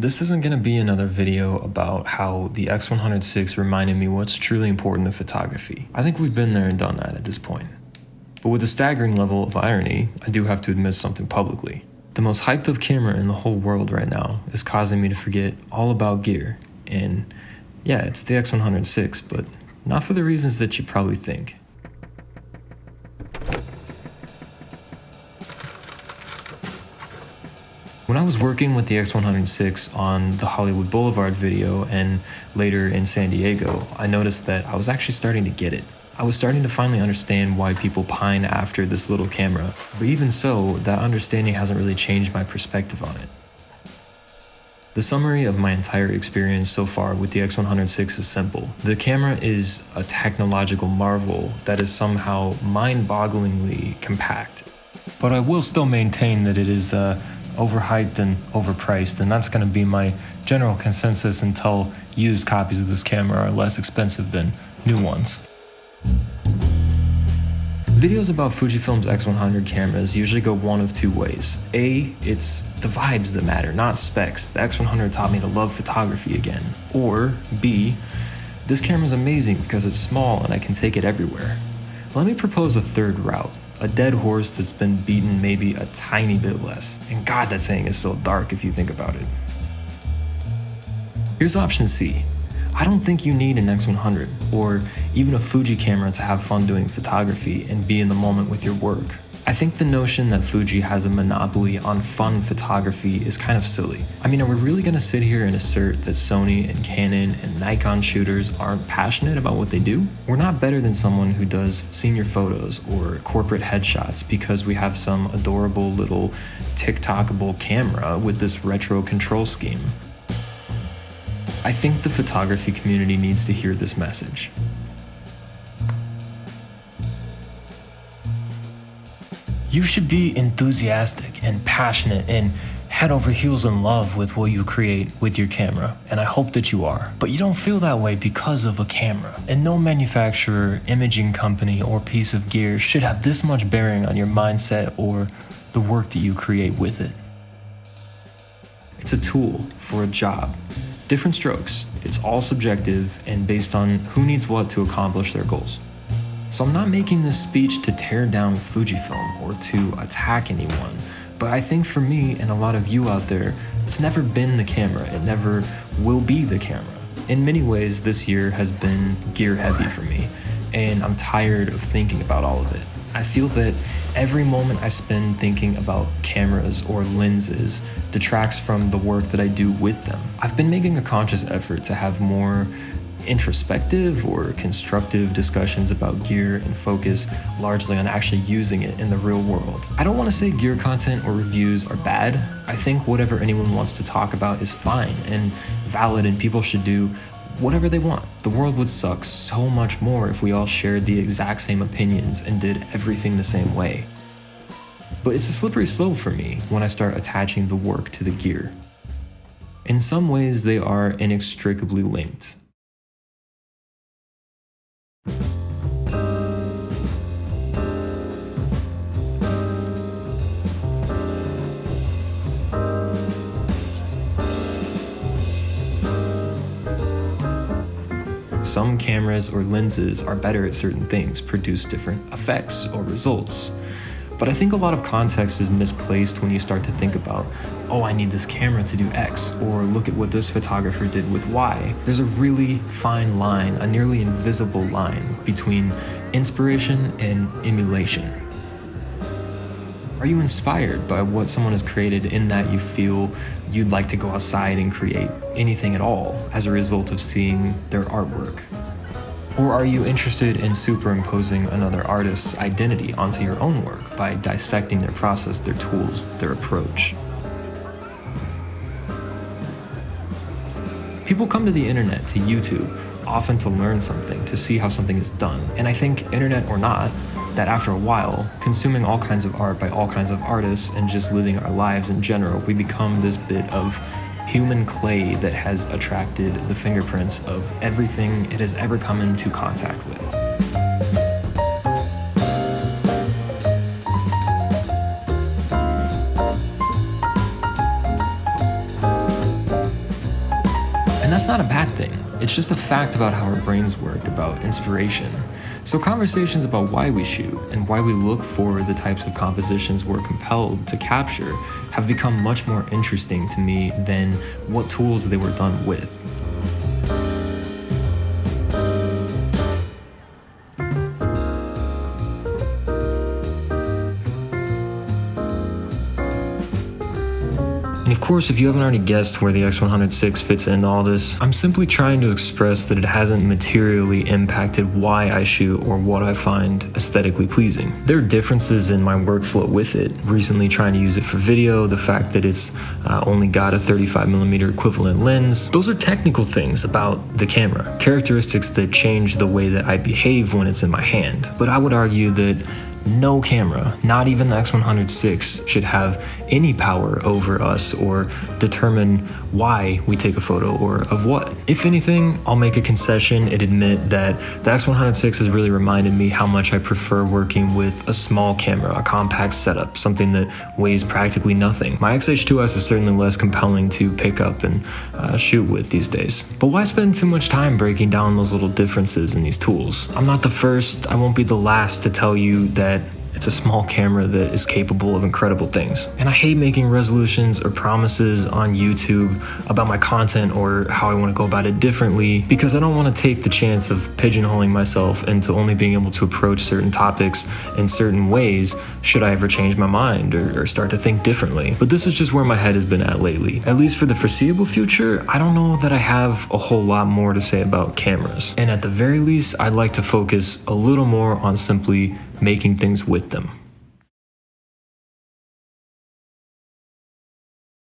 This isn't going to be another video about how the X100VI reminded me what's truly important in photography. I think we've been there and done that at this point. But with a staggering level of irony, I do have to admit something publicly. The most hyped up camera in the whole world right now is causing me to forget all about gear. And yeah, it's the X100VI, but not for the reasons that you probably think. When I was working with the X100VI on the Hollywood Boulevard video and later in San Diego, I noticed that I was actually starting to get it. I was starting to finally understand why people pine after this little camera, but even so, that understanding hasn't really changed my perspective on it. The summary of my entire experience so far with the X100VI is simple. The camera is a technological marvel that is somehow mind-bogglingly compact. But I will still maintain that it is overhyped and overpriced, and that's going to be my general consensus until used copies of this camera are less expensive than new ones. Videos about Fujifilm's X100 cameras usually go one of two ways. A, it's the vibes that matter, not specs. The X100 taught me to love photography again. Or B, this camera's amazing because it's small and I can take it everywhere. Let me propose a third route. A dead horse that's been beaten maybe a tiny bit less. And God, that saying is so dark if you think about it. Here's option C. I don't think you need an X100 or even a Fuji camera to have fun doing photography and be in the moment with your work. I think the notion that Fuji has a monopoly on fun photography is kind of silly. I mean, are we really gonna sit here and assert that Sony and Canon and Nikon shooters aren't passionate about what they do? We're not better than someone who does senior photos or corporate headshots because we have some adorable little TikTokable camera with this retro control scheme. I think the photography community needs to hear this message. You should be enthusiastic and passionate and head over heels in love with what you create with your camera, and I hope that you are. But you don't feel that way because of a camera, and no manufacturer, imaging company, or piece of gear should have this much bearing on your mindset or the work that you create with it. It's a tool for a job. Different strokes. It's all subjective and based on who needs what to accomplish their goals. So I'm not making this speech to tear down Fujifilm or to attack anyone, but I think for me and a lot of you out there, it's never been the camera. It never will be the camera. In many ways, this year has been gear heavy for me, and I'm tired of thinking about all of it. I feel that every moment I spend thinking about cameras or lenses detracts from the work that I do with them. I've been making a conscious effort to have more introspective or constructive discussions about gear and focus largely on actually using it in the real world. I don't want to say gear content or reviews are bad. I think whatever anyone wants to talk about is fine and valid, and people should do whatever they want. The world would suck so much more if we all shared the exact same opinions and did everything the same way. But it's a slippery slope for me when I start attaching the work to the gear. In some ways, they are inextricably linked. Some cameras or lenses are better at certain things, produce different effects or results. But I think a lot of context is misplaced when you start to think about, oh, I need this camera to do X, or look at what this photographer did with Y. There's a really fine line, a nearly invisible line, between inspiration and emulation. Are you inspired by what someone has created in that you feel you'd like to go outside and create anything at all as a result of seeing their artwork? Or are you interested in superimposing another artist's identity onto your own work by dissecting their process, their tools, their approach? People come to the internet, to YouTube, often to learn something, to see how something is done. And I think, internet or not, that after a while, consuming all kinds of art by all kinds of artists and just living our lives in general, we become this bit of human clay that has attracted the fingerprints of everything it has ever come into contact with. And that's not a bad thing. It's just a fact about how our brains work, about inspiration. So conversations about why we shoot and why we look for the types of compositions we're compelled to capture have become much more interesting to me than what tools they were done with. And of course, if you haven't already guessed where the X100VI fits into all this, I'm simply trying to express that it hasn't materially impacted why I shoot or what I find aesthetically pleasing. There are differences in my workflow with it. Recently trying to use it for video, the fact that it's only got a 35mm equivalent lens. Those are technical things about the camera, characteristics that change the way that I behave when it's in my hand. But I would argue that no camera, not even the X100VI, should have any power over us or determine why we take a photo or of what. If anything, I'll make a concession and admit that the X100VI has really reminded me how much I prefer working with a small camera, a compact setup, something that weighs practically nothing. My X-H2S is certainly less compelling to pick up and shoot with these days. But why spend too much time breaking down those little differences in these tools? I'm not the first, I won't be the last to tell you that it's a small camera that is capable of incredible things. And I hate making resolutions or promises on YouTube about my content or how I want to go about it differently, because I don't want to take the chance of pigeonholing myself into only being able to approach certain topics in certain ways should I ever change my mind or start to think differently. But this is just where my head has been at lately. At least for the foreseeable future, I don't know that I have a whole lot more to say about cameras. And at the very least, I'd like to focus a little more on simply making things with them.